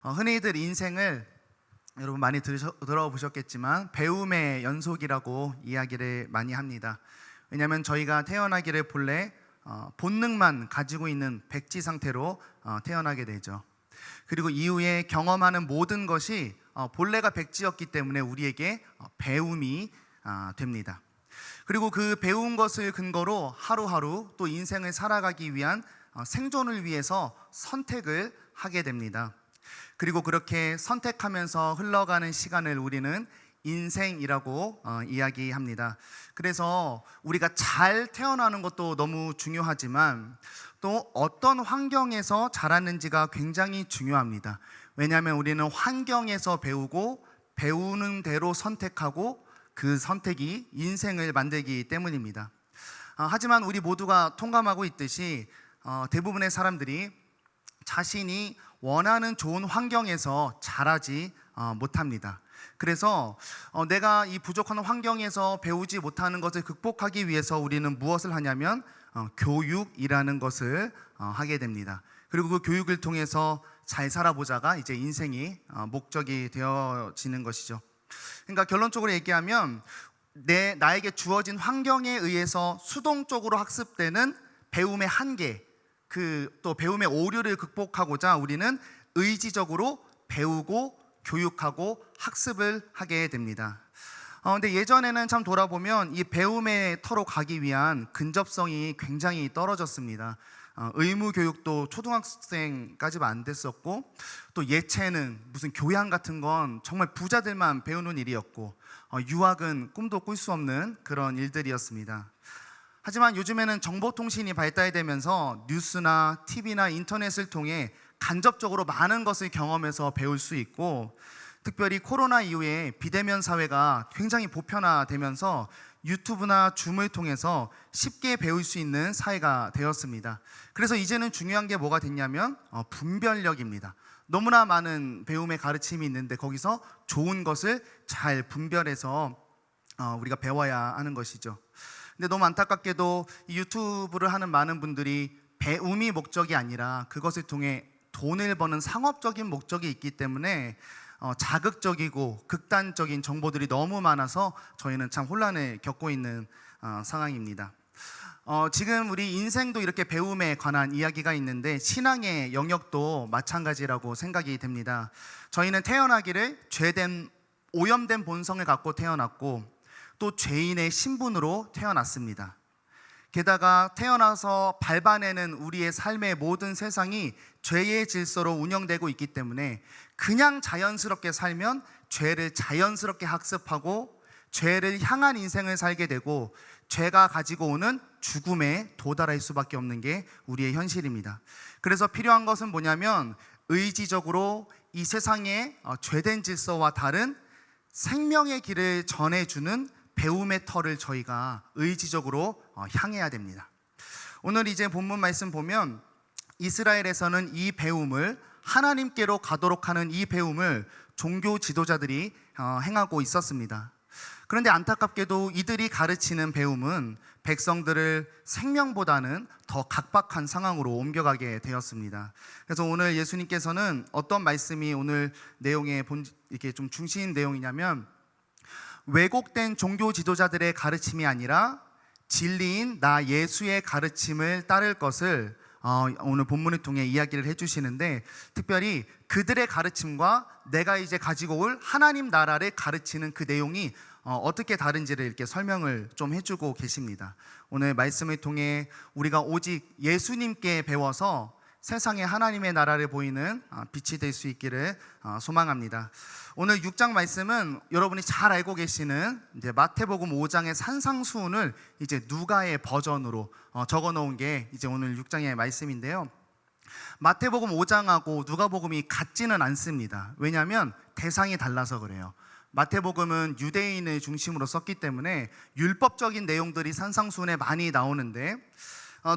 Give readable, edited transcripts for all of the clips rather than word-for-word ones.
흔히들 인생을 여러분 많이 들어보셨겠지만 배움의 연속이라고 이야기를 많이 합니다. 왜냐하면 저희가 태어나기를 본래 본능만 가지고 있는 백지 상태로 태어나게 되죠. 그리고 이후에 경험하는 모든 것이 본래가 백지였기 때문에 우리에게 배움이 됩니다. 그리고 그 배운 것을 근거로 하루하루 또 인생을 살아가기 위한 생존을 위해서 선택을 하게 됩니다. 그리고 그렇게 선택하면서 흘러가는 시간을 우리는 인생이라고 이야기합니다. 그래서 우리가 잘 태어나는 것도 너무 중요하지만 또 어떤 환경에서 자랐는지가 굉장히 중요합니다. 왜냐하면 우리는 환경에서 배우고 배우는 대로 선택하고 그 선택이 인생을 만들기 때문입니다. 하지만 우리 모두가 통감하고 있듯이 대부분의 사람들이 자신이 원하는 좋은 환경에서 자라지 못합니다. 그래서 내가 이 부족한 환경에서 배우지 못하는 것을 극복하기 위해서 우리는 무엇을 하냐면 교육이라는 것을 하게 됩니다. 그리고 그 교육을 통해서 잘 살아보자가 이제 인생이 목적이 되어지는 것이죠. 그러니까 결론적으로 얘기하면 나에게 주어진 환경에 의해서 수동적으로 학습되는 배움의 한계, 또 배움의 오류를 극복하고자 우리는 의지적으로 배우고 교육하고 학습을 하게 됩니다. 근데 예전에는 참 돌아보면 이 배움의 터로 가기 위한 근접성이 굉장히 떨어졌습니다. 의무 교육도 초등학생까지만 안 됐었고, 또 예체능, 무슨 교양 같은 건 정말 부자들만 배우는 일이었고, 유학은 꿈도 꿀 수 없는 그런 일들이었습니다. 하지만 요즘에는 정보통신이 발달되면서 뉴스나 TV나 인터넷을 통해 간접적으로 많은 것을 경험해서 배울 수 있고, 특별히 코로나 이후에 비대면 사회가 굉장히 보편화되면서 유튜브나 줌을 통해서 쉽게 배울 수 있는 사회가 되었습니다. 그래서 이제는 중요한 게 뭐가 됐냐면 분별력입니다. 너무나 많은 배움의 가르침이 있는데 거기서 좋은 것을 잘 분별해서 우리가 배워야 하는 것이죠. 근데 너무 안타깝게도 이 유튜브를 하는 많은 분들이 배움이 목적이 아니라 그것을 통해 돈을 버는 상업적인 목적이 있기 때문에 자극적이고 극단적인 정보들이 너무 많아서 저희는 참 혼란을 겪고 있는 상황입니다. 지금 우리 인생도 이렇게 배움에 관한 이야기가 있는데 신앙의 영역도 마찬가지라고 생각이 됩니다. 저희는 태어나기를 오염된 본성을 갖고 태어났고 또 죄인의 신분으로 태어났습니다. 게다가 태어나서 밟아내는 우리의 삶의 모든 세상이 죄의 질서로 운영되고 있기 때문에 그냥 자연스럽게 살면 죄를 자연스럽게 학습하고 죄를 향한 인생을 살게 되고 죄가 가지고 오는 죽음에 도달할 수밖에 없는 게 우리의 현실입니다. 그래서 필요한 것은 뭐냐면 의지적으로 이 세상의 죄된 질서와 다른 생명의 길을 전해주는 배움의 터를 저희가 의지적으로 향해야 됩니다. 오늘 이제 본문 말씀 보면 이스라엘에서는 이 배움을 하나님께로 가도록 하는 이 배움을 종교 지도자들이 행하고 있었습니다. 그런데 안타깝게도 이들이 가르치는 배움은 백성들을 생명보다는 더 각박한 상황으로 옮겨가게 되었습니다. 그래서 오늘 예수님께서는 어떤 말씀이 오늘 내용의 이렇게 좀 중심 내용이냐면 왜곡된 종교 지도자들의 가르침이 아니라 진리인 나 예수의 가르침을 따를 것을 오늘 본문을 통해 이야기를 해주시는데, 특별히 그들의 가르침과 내가 이제 가지고 올 하나님 나라를 가르치는 그 내용이 어떻게 다른지를 이렇게 설명을 좀 해주고 계십니다. 오늘 말씀을 통해 우리가 오직 예수님께 배워서 세상에 하나님의 나라를 보이는 빛이 될 수 있기를 소망합니다. 오늘 6장 말씀은 여러분이 잘 알고 계시는 이제 마태복음 5장의 산상수훈을 이제 누가의 버전으로 적어 놓은 게 이제 오늘 6장의 말씀인데요. 마태복음 5장하고 누가복음이 같지는 않습니다. 왜냐하면 대상이 달라서 그래요. 마태복음은 유대인을 중심으로 썼기 때문에 율법적인 내용들이 산상수훈에 많이 나오는데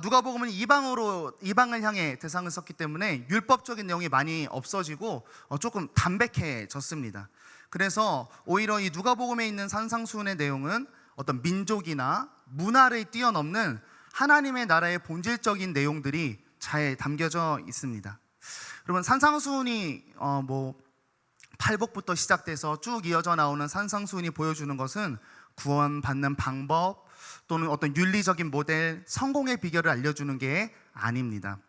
누가복음은 이방을 향해 대상을 썼기 때문에 율법적인 내용이 많이 없어지고 조금 담백해졌습니다. 그래서 오히려 이 누가복음에 있는 산상수훈의 내용은 어떤 민족이나 문화를 뛰어넘는 하나님의 나라의 본질적인 내용들이 잘 담겨져 있습니다. 여러분, 산상수훈이 팔복부터 시작돼서 쭉 이어져 나오는 산상수훈이 보여주는 것은 구원받는 방법 또는 어떤 윤리적인 모델, 성공의 비결을 알려주는 게 아닙니다.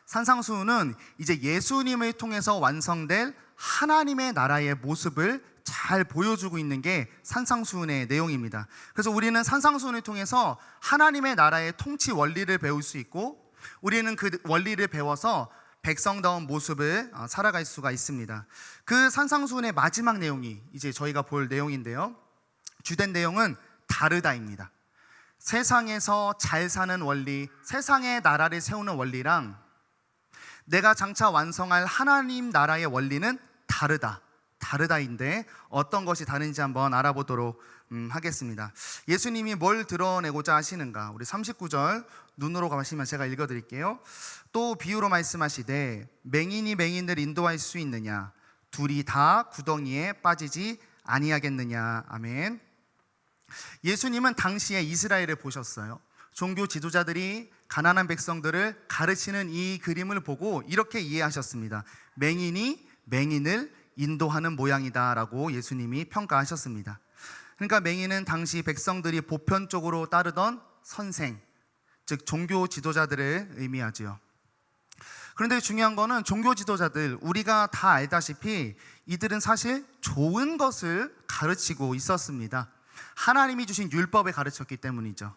산상수훈은 이제 예수님을 통해서 완성될 하나님의 나라의 모습을 잘 보여주고 있는 게 산상수훈의 내용입니다. 그래서 우리는 산상수훈을 통해서 하나님의 나라의 통치 원리를 배울 수 있고, 우리는 그 원리를 배워서 백성다운 모습을 살아갈 수가 있습니다. 그 산상수훈의 마지막 내용이 이제 저희가 볼 내용인데요, 주된 내용은 다르다입니다. 세상에서 잘 사는 원리, 세상의 나라를 세우는 원리랑 내가 장차 완성할 하나님 나라의 원리는 다르다인데 어떤 것이 다른지 한번 알아보도록 하겠습니다. 예수님이 뭘 드러내고자 하시는가? 우리 39절 눈으로 가시면 제가 읽어드릴게요. 또 비유로 말씀하시되 맹인이 맹인을 인도할 수 있느냐? 둘이 다 구덩이에 빠지지 아니하겠느냐? 아멘. 예수님은 당시에 이스라엘을 보셨어요. 종교 지도자들이 가난한 백성들을 가르치는 이 그림을 보고 이렇게 이해하셨습니다. 맹인이 맹인을 인도하는 모양이다 라고 예수님이 평가하셨습니다. 그러니까 맹인은 당시 백성들이 보편적으로 따르던 선생, 즉 종교 지도자들을 의미하지요. 그런데 중요한 거는 종교 지도자들, 우리가 다 알다시피 이들은 사실 좋은 것을 가르치고 있었습니다. 하나님이 주신 율법을 가르쳤기 때문이죠.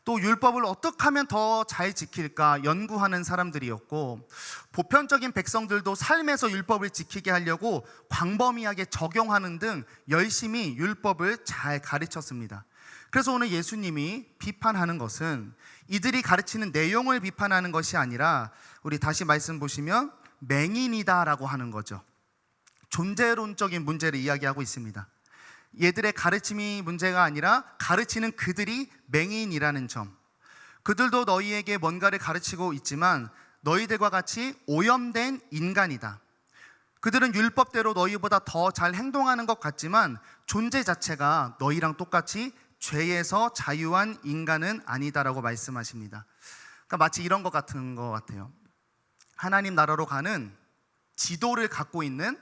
또 율법을 어떻게 하면 더 잘 지킬까 연구하는 사람들이었고, 보편적인 백성들도 삶에서 율법을 지키게 하려고 광범위하게 적용하는 등 열심히 율법을 잘 가르쳤습니다. 그래서 오늘 예수님이 비판하는 것은 이들이 가르치는 내용을 비판하는 것이 아니라, 우리 다시 말씀 보시면 맹인이다라고 하는 거죠. 존재론적인 문제를 이야기하고 있습니다. 얘들의 가르침이 문제가 아니라 가르치는 그들이 맹인이라는 점. 그들도 너희에게 뭔가를 가르치고 있지만 너희들과 같이 오염된 인간이다. 그들은 율법대로 너희보다 더 잘 행동하는 것 같지만 존재 자체가 너희랑 똑같이 죄에서 자유한 인간은 아니다라고 말씀하십니다. 그러니까 마치 이런 것 같은 것 같아요. 하나님 나라로 가는 지도를 갖고 있는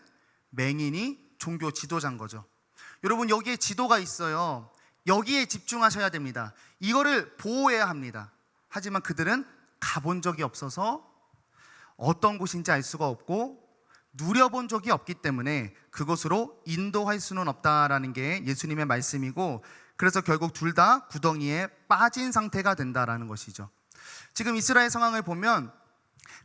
맹인이 종교 지도자인 거죠. 여러분, 여기에 지도가 있어요. 여기에 집중하셔야 됩니다. 이거를 보호해야 합니다. 하지만 그들은 가본 적이 없어서 어떤 곳인지 알 수가 없고 누려본 적이 없기 때문에 그것으로 인도할 수는 없다라는 게 예수님의 말씀이고, 그래서 결국 둘 다 구덩이에 빠진 상태가 된다라는 것이죠. 지금 이스라엘 상황을 보면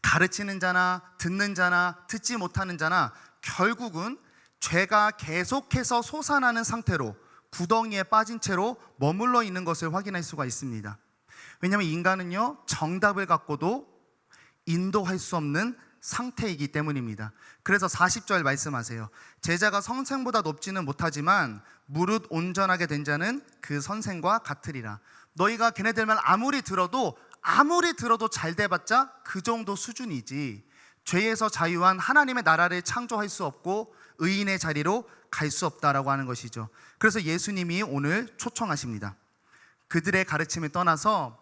가르치는 자나 듣는 자나 듣지 못하는 자나 결국은 죄가 계속해서 솟아나는 상태로 구덩이에 빠진 채로 머물러 있는 것을 확인할 수가 있습니다. 왜냐하면 인간은요, 정답을 갖고도 인도할 수 없는 상태이기 때문입니다. 그래서 40절 말씀하세요. 제자가 선생보다 높지는 못하지만 무릇 온전하게 된 자는 그 선생과 같으리라. 너희가 걔네들만 아무리 들어도 잘 돼봤자 그 정도 수준이지, 죄에서 자유한 하나님의 나라를 창조할 수 없고 의인의 자리로 갈 수 없다라고 하는 것이죠. 그래서 예수님이 오늘 초청하십니다. 그들의 가르침을 떠나서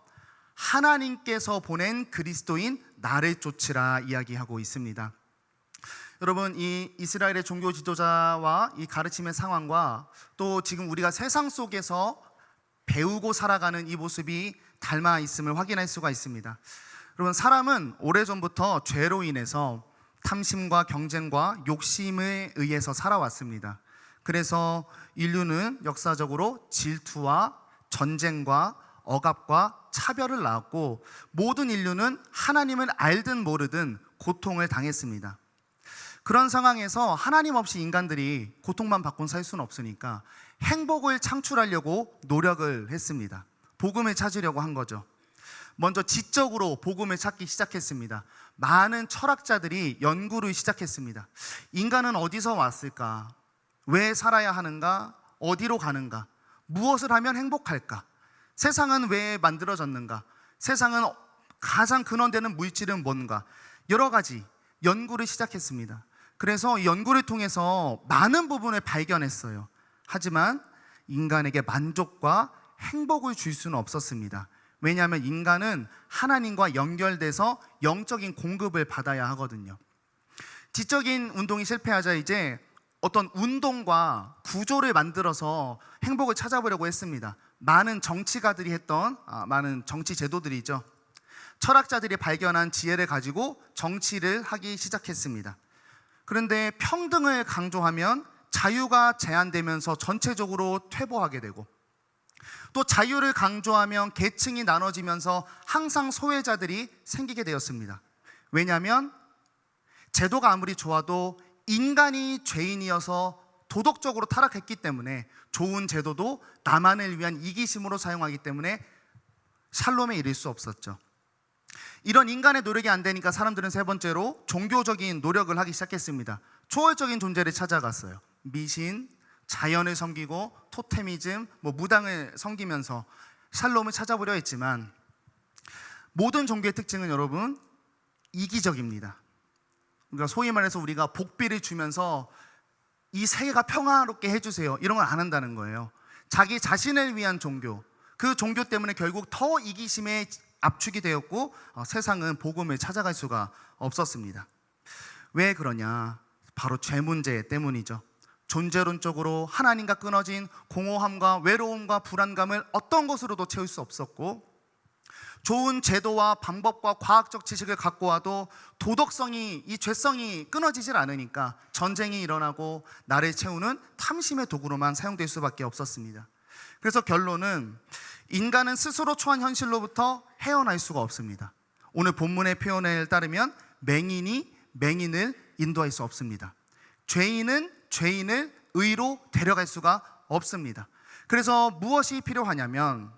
하나님께서 보낸 그리스도인 나를 쫓으라 이야기하고 있습니다. 여러분, 이 이스라엘의 종교 지도자와 이 가르침의 상황과 또 지금 우리가 세상 속에서 배우고 살아가는 이 모습이 닮아 있음을 확인할 수가 있습니다. 여러분, 사람은 오래전부터 죄로 인해서 탐심과 경쟁과 욕심에 의해서 살아왔습니다. 그래서 인류는 역사적으로 질투와 전쟁과 억압과 차별을 낳았고, 모든 인류는 하나님을 알든 모르든 고통을 당했습니다. 그런 상황에서 하나님 없이 인간들이 고통만 받고 살 수는 없으니까 행복을 창출하려고 노력을 했습니다. 복음을 찾으려고 한 거죠. 먼저 지적으로 복음을 찾기 시작했습니다. 많은 철학자들이 연구를 시작했습니다. 인간은 어디서 왔을까? 왜 살아야 하는가? 어디로 가는가? 무엇을 하면 행복할까? 세상은 왜 만들어졌는가? 세상은 가장 근원되는 물질은 뭔가? 여러 가지 연구를 시작했습니다. 그래서 이 연구를 통해서 많은 부분을 발견했어요. 하지만 인간에게 만족과 행복을 줄 수는 없었습니다. 왜냐하면 인간은 하나님과 연결돼서 영적인 공급을 받아야 하거든요. 지적인 운동이 실패하자 이제 어떤 운동과 구조를 만들어서 행복을 찾아보려고 했습니다. 많은 정치가들이 했던 많은 정치 제도들이죠. 철학자들이 발견한 지혜를 가지고 정치를 하기 시작했습니다. 그런데 평등을 강조하면 자유가 제한되면서 전체적으로 퇴보하게 되고, 또 자유를 강조하면 계층이 나눠지면서 항상 소외자들이 생기게 되었습니다. 왜냐하면 제도가 아무리 좋아도 인간이 죄인이어서 도덕적으로 타락했기 때문에 좋은 제도도 나만을 위한 이기심으로 사용하기 때문에 샬롬에 이를 수 없었죠. 이런 인간의 노력이 안 되니까 사람들은 세 번째로 종교적인 노력을 하기 시작했습니다. 초월적인 존재를 찾아갔어요. 미신, 자연을 섬기고 토테미즘, 무당을 섬기면서 샬롬을 찾아보려 했지만, 모든 종교의 특징은 여러분 이기적입니다. 그러니까 소위 말해서 우리가 복비를 주면서 이 세계가 평화롭게 해주세요, 이런 걸 안 한다는 거예요. 자기 자신을 위한 종교, 그 종교 때문에 결국 더 이기심에 압축이 되었고 세상은 복음을 찾아갈 수가 없었습니다. 왜 그러냐? 바로 죄 문제 때문이죠. 존재론적으로 하나님과 끊어진 공허함과 외로움과 불안감을 어떤 것으로도 채울 수 없었고, 좋은 제도와 방법과 과학적 지식을 갖고 와도 도덕성이, 이 죄성이 끊어지질 않으니까 전쟁이 일어나고 나를 채우는 탐심의 도구로만 사용될 수밖에 없었습니다. 그래서 결론은 인간은 스스로 처한 현실로부터 헤어날 수가 없습니다. 오늘 본문의 표현에 따르면 맹인이 맹인을 인도할 수 없습니다. 죄인은 죄인을 의로 데려갈 수가 없습니다. 그래서 무엇이 필요하냐면,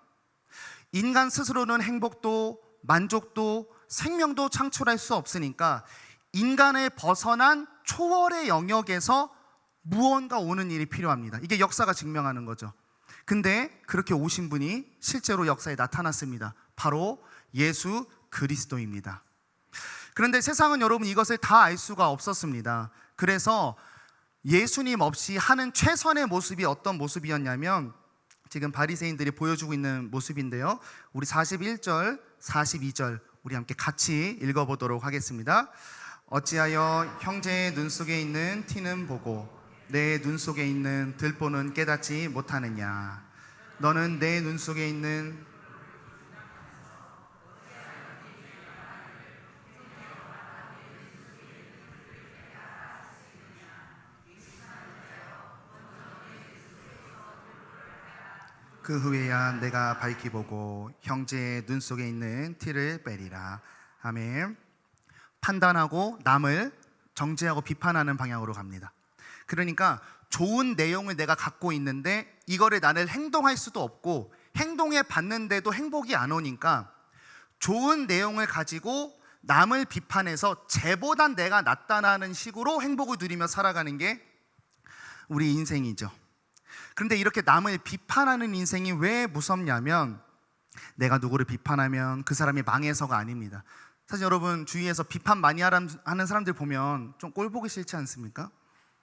인간 스스로는 행복도 만족도 생명도 창출할 수 없으니까 인간을 벗어난 초월의 영역에서 무언가 오는 일이 필요합니다. 이게 역사가 증명하는 거죠. 근데 그렇게 오신 분이 실제로 역사에 나타났습니다. 바로 예수 그리스도입니다. 그런데 세상은 여러분 이것을 다 알 수가 없었습니다. 그래서 예수님 없이 하는 최선의 모습이 어떤 모습이었냐면, 지금 바리새인들이 보여주고 있는 모습인데요, 우리 41절, 42절 우리 함께 같이 읽어보도록 하겠습니다. 어찌하여 형제의 눈 속에 있는 티는 보고 내 눈 속에 있는 들보는 깨닫지 못하느냐? 너는 내 눈 속에 있는 그 후에야 내가 밝히 보고 형제의 눈 속에 있는 티를 빼리라. 아멘. 판단하고 남을 정죄하고 비판하는 방향으로 갑니다. 그러니까 좋은 내용을 내가 갖고 있는데 이거를 나를 행동할 수도 없고, 행동해 봤는데도 행복이 안 오니까 좋은 내용을 가지고 남을 비판해서 쟤보단 내가 낫다는 식으로 행복을 누리며 살아가는 게 우리 인생이죠. 그런데 이렇게 남을 비판하는 인생이 왜 무섭냐면, 내가 누구를 비판하면 그 사람이 망해서가 아닙니다. 사실 여러분 주위에서 비판 많이 하는 사람들 보면 좀 꼴 보기 싫지 않습니까?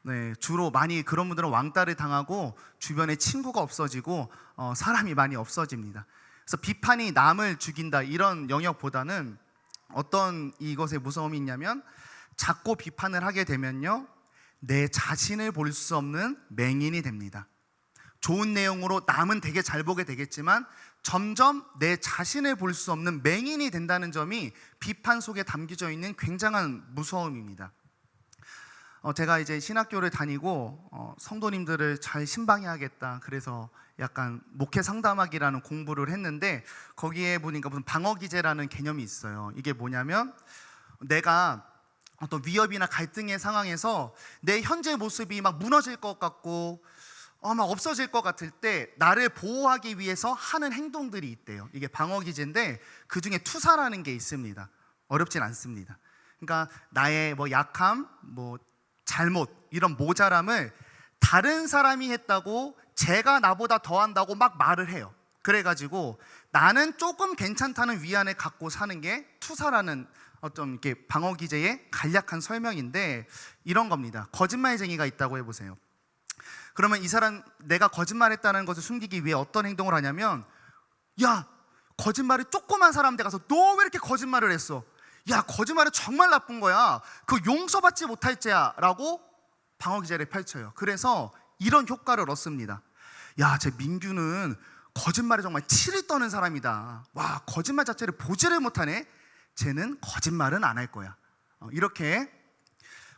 네, 주로 많이 그런 분들은 왕따를 당하고 주변에 친구가 없어지고 사람이 많이 없어집니다. 그래서 비판이 남을 죽인다 이런 영역보다는 어떤 이것의 무서움이 있냐면, 자꾸 비판을 하게 되면요, 내 자신을 볼 수 없는 맹인이 됩니다. 좋은 내용으로 남은 되게 잘 보게 되겠지만 점점 내 자신을 볼 수 없는 맹인이 된다는 점이 비판 속에 담겨져 있는 굉장한 무서움입니다. 제가 이제 신학교를 다니고 성도님들을 잘 신방해야겠다, 그래서 약간 목회 상담학이라는 공부를 했는데, 거기에 보니까 무슨 방어기제라는 개념이 있어요. 이게 뭐냐면, 내가 어떤 위협이나 갈등의 상황에서 내 현재 모습이 막 무너질 것 같고 막 없어질 것 같을 때 나를 보호하기 위해서 하는 행동들이 있대요. 이게 방어기제인데 그 중에 투사라는 게 있습니다. 어렵진 않습니다. 그러니까 나의 약함, 잘못, 이런 모자람을 다른 사람이 했다고 제가 나보다 더한다고 막 말을 해요. 그래가지고 나는 조금 괜찮다는 위안을 갖고 사는 게 투사라는 어떤 이렇게 방어기제의 간략한 설명인데, 이런 겁니다. 거짓말쟁이가 있다고 해보세요. 그러면 이 사람, 내가 거짓말했다는 것을 숨기기 위해 어떤 행동을 하냐면, 야, 거짓말이 조그만 사람한테 가서 너 왜 이렇게 거짓말을 했어? 야, 거짓말은 정말 나쁜 거야. 그거 용서받지 못할 죄야 라고 방어 기제를 펼쳐요. 그래서 이런 효과를 얻습니다. 야, 쟤 민규는 거짓말에 정말 치를 떠는 사람이다. 와, 거짓말 자체를 보지를 못하네. 쟤는 거짓말은 안 할 거야. 이렇게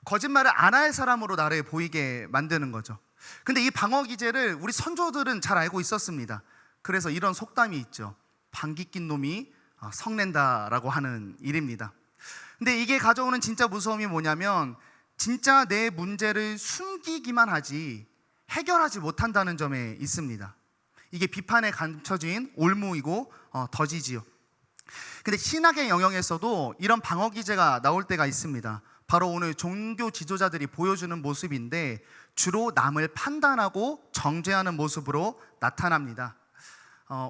거짓말을 안 할 사람으로 나를 보이게 만드는 거죠. 근데 이 방어 기제를 우리 선조들은 잘 알고 있었습니다. 그래서 이런 속담이 있죠. 방귀 낀 놈이 성낸다라고 하는 일입니다. 근데 이게 가져오는 진짜 무서움이 뭐냐면 진짜 내 문제를 숨기기만 하지 해결하지 못한다는 점에 있습니다. 이게 비판에 감춰진 올무이고 덫이지요. 근데 신학의 영역에서도 이런 방어 기제가 나올 때가 있습니다. 바로 오늘 종교 지도자들이 보여주는 모습인데 주로 남을 판단하고 정죄하는 모습으로 나타납니다.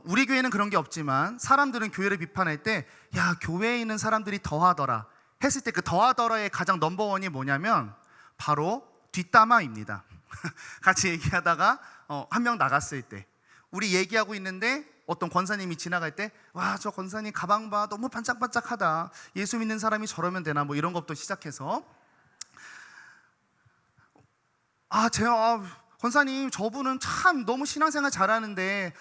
우리 교회는 그런 게 없지만 사람들은 교회를 비판할 때 야, 교회에 있는 사람들이 더하더라 했을 때 그 더하더라의 가장 넘버원이 뭐냐면 바로 뒷담화입니다. 같이 얘기하다가 한 명 나갔을 때 우리 얘기하고 있는데 어떤 권사님이 지나갈 때 와, 저 권사님 가방 봐, 너무 반짝반짝하다, 예수 믿는 사람이 저러면 되나, 뭐 이런 것부터 시작해서 권사님 저분은 참 너무 신앙생활 잘하는데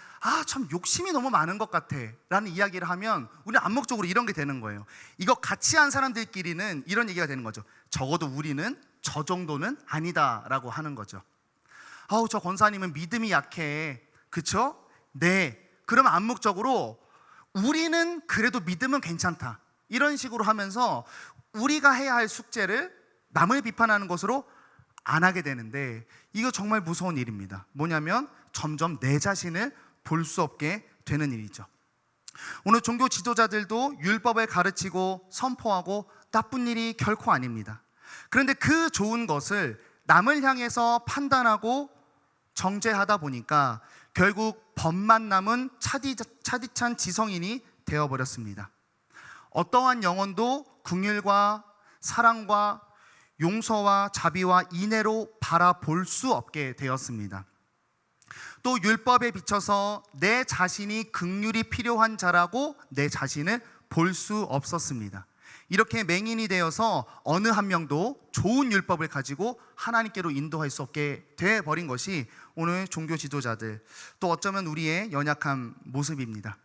참 욕심이 너무 많은 것 같아 라는 이야기를 하면 우리는 암묵적으로 이런 게 되는 거예요. 이거 같이 한 사람들끼리는 이런 얘기가 되는 거죠. 적어도 우리는 저 정도는 아니다 라고 하는 거죠. 저 권사님은 믿음이 약해, 그쵸? 네, 그러면 암묵적으로 우리는 그래도 믿음은 괜찮다 이런 식으로 하면서 우리가 해야 할 숙제를 남을 비판하는 것으로 안 하게 되는데 이거 정말 무서운 일입니다. 뭐냐면 점점 내 자신을 볼 수 없게 되는 일이죠. 오늘 종교 지도자들도 율법을 가르치고 선포하고 나쁜 일이 결코 아닙니다. 그런데 그 좋은 것을 남을 향해서 판단하고 정죄하다 보니까 결국 법만 남은 차디찬 지성인이 되어버렸습니다. 어떠한 영혼도 긍휼과 사랑과 용서와 자비와 인애로 바라볼 수 없게 되었습니다. 또 율법에 비춰서 내 자신이 긍휼이 필요한 자라고 내 자신을 볼 수 없었습니다. 이렇게 맹인이 되어서 어느 한 명도 좋은 율법을 가지고 하나님께로 인도할 수 없게 되어버린 것이 오늘 종교 지도자들, 또 어쩌면 우리의 연약한 모습입니다.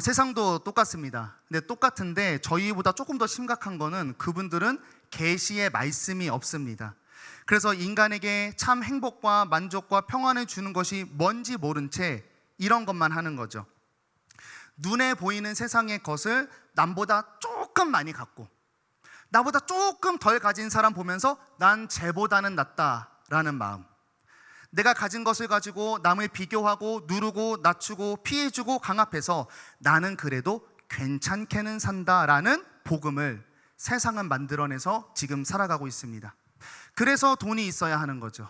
세상도 똑같습니다. 근데 똑같은데 저희보다 조금 더 심각한 거는 그분들은 계시의 말씀이 없습니다. 그래서 인간에게 참 행복과 만족과 평안을 주는 것이 뭔지 모른 채 이런 것만 하는 거죠. 눈에 보이는 세상의 것을 남보다 조금 많이 갖고 나보다 조금 덜 가진 사람 보면서 난 쟤보다는 낫다라는 마음, 내가 가진 것을 가지고 남을 비교하고 누르고 낮추고 피해주고 강압해서 나는 그래도 괜찮게는 산다라는 복음을 세상은 만들어내서 지금 살아가고 있습니다. 그래서 돈이 있어야 하는 거죠.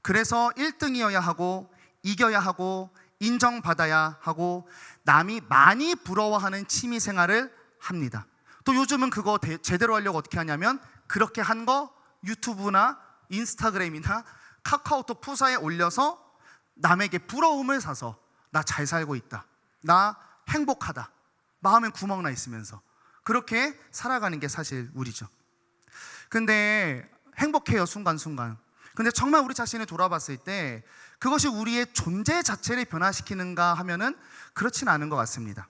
그래서 1등이어야 하고 이겨야 하고 인정받아야 하고 남이 많이 부러워하는 취미생활을 합니다. 또 요즘은 그거 제대로 하려고 어떻게 하냐면 그렇게 한 거 유튜브나 인스타그램이나 카카오톡 푸사에 올려서 남에게 부러움을 사서 나 잘 살고 있다, 나 행복하다, 마음에 구멍 나 있으면서 그렇게 살아가는 게 사실 우리죠. 근데 행복해요, 순간순간. 근데 정말 우리 자신을 돌아봤을 때 그것이 우리의 존재 자체를 변화시키는가 하면은 그렇진 않은 것 같습니다.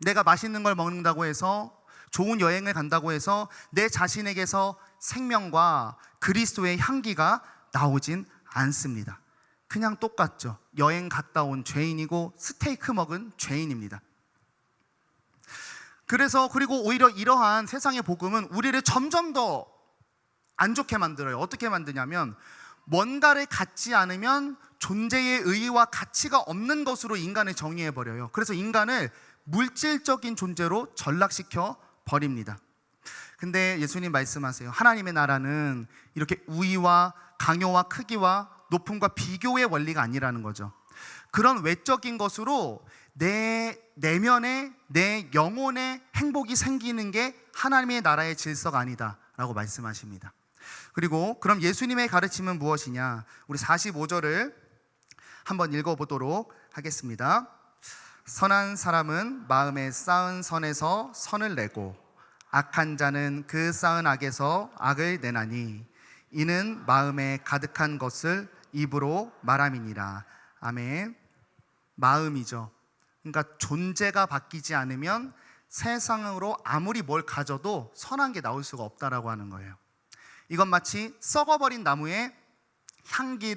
내가 맛있는 걸 먹는다고 해서, 좋은 여행을 간다고 해서 내 자신에게서 생명과 그리스도의 향기가 나오진 않습니다. 그냥 똑같죠. 여행 갔다 온 죄인이고 스테이크 먹은 죄인입니다. 그리고 오히려 이러한 세상의 복음은 우리를 점점 더 안 좋게 만들어요. 어떻게 만드냐면 뭔가를 갖지 않으면 존재의 의의와 가치가 없는 것으로 인간을 정의해버려요. 그래서 인간을 물질적인 존재로 전락시켜 버립니다. 근데 예수님 말씀하세요. 하나님의 나라는 이렇게 우위와 강요와 크기와 높음과 비교의 원리가 아니라는 거죠. 그런 외적인 것으로 내 내면에, 내 영혼에 행복이 생기는 게 하나님의 나라의 질서가 아니다 라고 말씀하십니다. 그리고 그럼 예수님의 가르침은 무엇이냐? 우리 45절을 한번 읽어보도록 하겠습니다. 선한 사람은 마음에 쌓은 선에서 선을 내고 악한 자는 그 쌓은 악에서 악을 내나니 이는 마음에 가득한 것을 입으로 말함이니라. 아멘. 마음이죠. 그러니까 존재가 바뀌지 않으면 세상으로 아무리 뭘 가져도 선한 게 나올 수가 없다라고 하는 거예요. 이건 마치 썩어버린 나무에 향기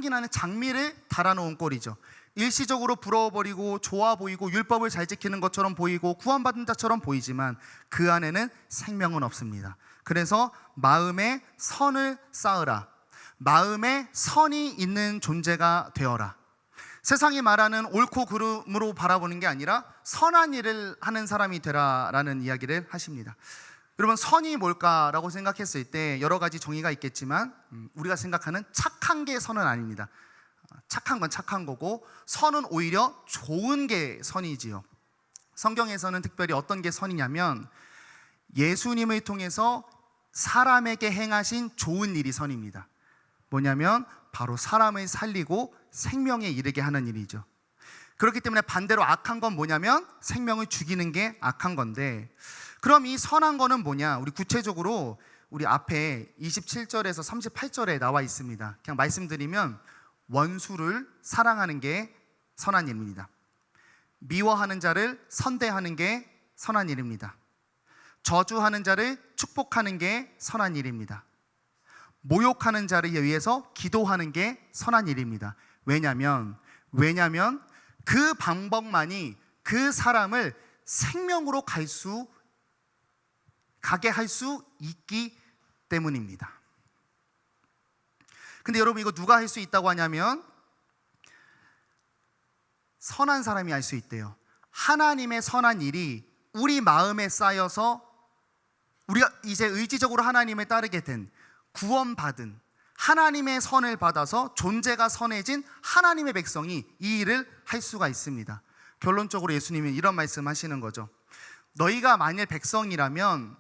나는 장미를 달아놓은 꼴이죠. 일시적으로 부러워버리고 좋아 보이고 율법을 잘 지키는 것처럼 보이고 구원받은 자처럼 보이지만 그 안에는 생명은 없습니다. 그래서 마음에 선을 쌓으라. 마음에 선이 있는 존재가 되어라. 세상이 말하는 옳고 그름으로 바라보는 게 아니라 선한 일을 하는 사람이 되라라는 이야기를 하십니다. 여러분, 선이 뭘까라고 생각했을 때 여러 가지 정의가 있겠지만 우리가 생각하는 착한 게 선은 아닙니다. 착한 건 착한 거고 선은 오히려 좋은 게 선이지요. 성경에서는 특별히 어떤 게 선이냐면 예수님을 통해서 사람에게 행하신 좋은 일이 선입니다. 뭐냐면 바로 사람을 살리고 생명에 이르게 하는 일이죠. 그렇기 때문에 반대로 악한 건 뭐냐면 생명을 죽이는 게 악한 건데, 그럼 이 선한 거는 뭐냐? 우리 구체적으로 우리 앞에 27절에서 38절에 나와 있습니다. 그냥 말씀드리면 원수를 사랑하는 게 선한 일입니다. 미워하는 자를 선대하는 게 선한 일입니다. 저주하는 자를 축복하는 게 선한 일입니다. 모욕하는 자를 위해서 기도하는 게 선한 일입니다. 왜냐하면 그 방법만이 그 사람을 생명으로 가게 할 수 있기 때문입니다. 근데 여러분, 이거 누가 할 수 있다고 하냐면 선한 사람이 할 수 있대요. 하나님의 선한 일이 우리 마음에 쌓여서 우리가 이제 의지적으로 하나님을 따르게 된, 구원받은, 하나님의 선을 받아서 존재가 선해진 하나님의 백성이 이 일을 할 수가 있습니다. 결론적으로 예수님이 이런 말씀하시는 거죠. 너희가 만일 백성이라면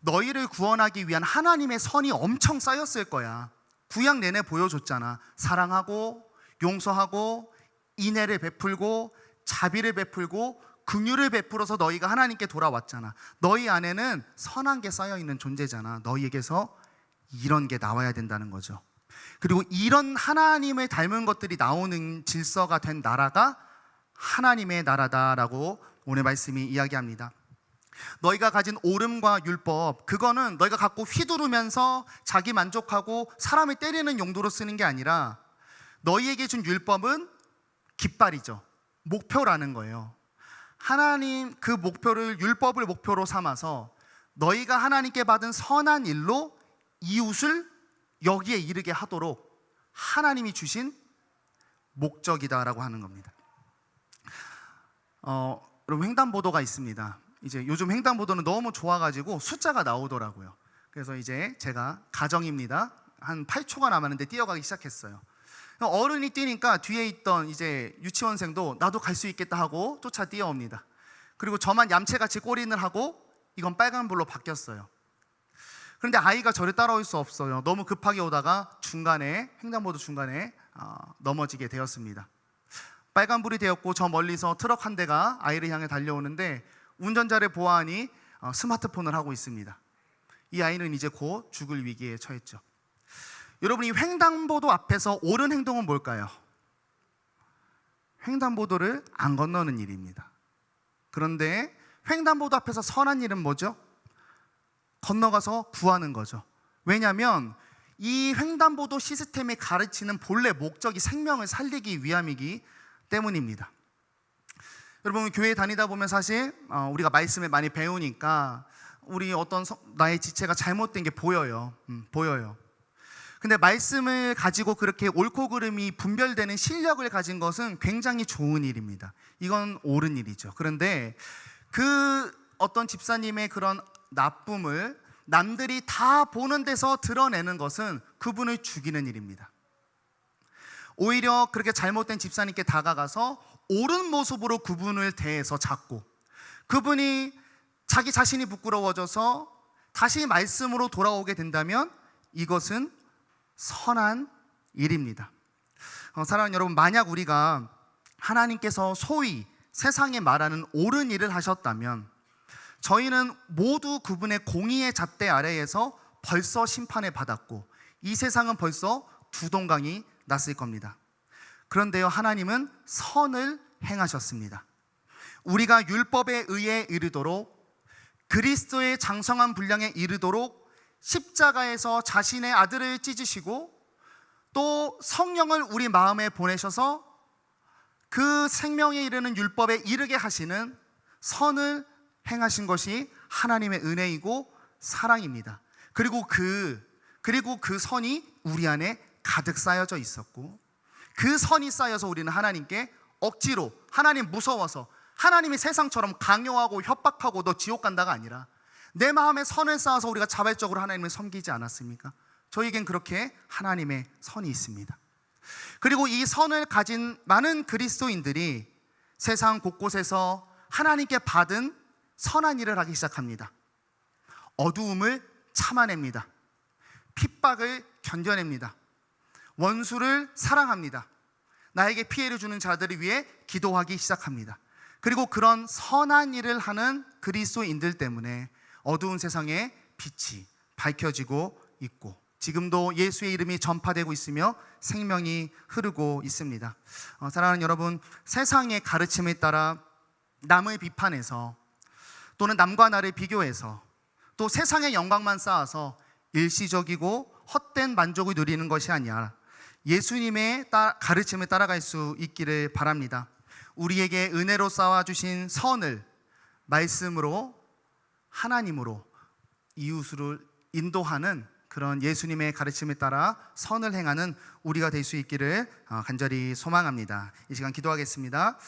너희를 구원하기 위한 하나님의 선이 엄청 쌓였을 거야. 구약 내내 보여줬잖아. 사랑하고 용서하고 인애를 베풀고 자비를 베풀고 긍휼을 베풀어서 너희가 하나님께 돌아왔잖아. 너희 안에는 선한 게 쌓여있는 존재잖아. 너희에게서 이런 게 나와야 된다는 거죠. 그리고 이런 하나님을 닮은 것들이 나오는 질서가 된 나라가 하나님의 나라다라고 오늘 말씀이 이야기합니다. 너희가 가진 오름과 율법, 그거는 너희가 갖고 휘두르면서 자기 만족하고 사람을 때리는 용도로 쓰는 게 아니라 너희에게 준 율법은 깃발이죠. 목표라는 거예요. 하나님 그 목표를, 율법을 목표로 삼아서 너희가 하나님께 받은 선한 일로 이웃을 여기에 이르게 하도록 하나님이 주신 목적이다라고 하는 겁니다. 여러분, 횡단보도가 있습니다. 이제 요즘 횡단보도는 너무 좋아가지고 숫자가 나오더라고요. 그래서 이제 제가 가정입니다. 한 8초가 남았는데 뛰어가기 시작했어요. 어른이 뛰니까 뒤에 있던 이제 유치원생도 나도 갈 수 있겠다 하고 쫓아 뛰어옵니다. 그리고 저만 얌체같이 꼬린을 하고 이건 빨간불로 바뀌었어요. 그런데 아이가 저를 따라올 수 없어요. 너무 급하게 오다가 횡단보도 중간에 넘어지게 되었습니다. 빨간불이 되었고 저 멀리서 트럭 한 대가 아이를 향해 달려오는데 운전자를 보아하니 스마트폰을 하고 있습니다. 이 아이는 이제 곧 죽을 위기에 처했죠. 여러분, 이 횡단보도 앞에서 옳은 행동은 뭘까요? 횡단보도를 안 건너는 일입니다. 그런데 횡단보도 앞에서 선한 일은 뭐죠? 건너가서 구하는 거죠. 왜냐하면 이 횡단보도 시스템이 가르치는 본래 목적이 생명을 살리기 위함이기 때문입니다. 여러분, 교회 다니다 보면 사실 우리가 말씀을 많이 배우니까 우리 어떤 나의 지체가 잘못된 게 보여요. 근데 말씀을 가지고 그렇게 옳고 그름이 분별되는 실력을 가진 것은 굉장히 좋은 일입니다. 이건 옳은 일이죠. 그런데 그 어떤 집사님의 그런 나쁨을 남들이 다 보는 데서 드러내는 것은 그분을 죽이는 일입니다. 오히려 그렇게 잘못된 집사님께 다가가서 옳은 모습으로 그분을 대해서 잡고 그분이 자기 자신이 부끄러워져서 다시 말씀으로 돌아오게 된다면 이것은 선한 일입니다. 사랑하는 여러분, 만약 우리가 하나님께서 소위 세상에 말하는 옳은 일을 하셨다면 저희는 모두 그분의 공의의 잣대 아래에서 벌써 심판을 받았고 이 세상은 벌써 두 동강이 났을 겁니다. 그런데요, 하나님은 선을 행하셨습니다. 우리가 율법에 의해 이르도록, 그리스도의 장성한 분량에 이르도록 십자가에서 자신의 아들을 찢으시고 또 성령을 우리 마음에 보내셔서 그 생명에 이르는 율법에 이르게 하시는 선을 행하신 것이 하나님의 은혜이고 사랑입니다. 그리고 그 선이 우리 안에 가득 쌓여져 있었고, 그 선이 쌓여서 우리는 하나님께 억지로, 하나님 무서워서, 하나님이 세상처럼 강요하고 협박하고 너 지옥 간다가 아니라 내 마음에 선을 쌓아서 우리가 자발적으로 하나님을 섬기지 않았습니까? 저에겐 그렇게 하나님의 선이 있습니다. 그리고 이 선을 가진 많은 그리스도인들이 세상 곳곳에서 하나님께 받은 선한 일을 하기 시작합니다. 어두움을 참아냅니다. 핍박을 견뎌냅니다. 원수를 사랑합니다. 나에게 피해를 주는 자들을 위해 기도하기 시작합니다. 그리고 그런 선한 일을 하는 그리스도인들 때문에 어두운 세상에 빛이 밝혀지고 있고 지금도 예수의 이름이 전파되고 있으며 생명이 흐르고 있습니다. 사랑하는 여러분, 세상의 가르침에 따라 남을 비판해서 또는 남과 나를 비교해서 또 세상의 영광만 쌓아서 일시적이고 헛된 만족을 누리는 것이 아니라 예수님의 가르침을 따라갈 수 있기를 바랍니다. 우리에게 은혜로 쌓아주신 선을 말씀으로, 하나님으로 이웃을 인도하는 그런 예수님의 가르침에 따라 선을 행하는 우리가 될 수 있기를 간절히 소망합니다. 이 시간 기도하겠습니다.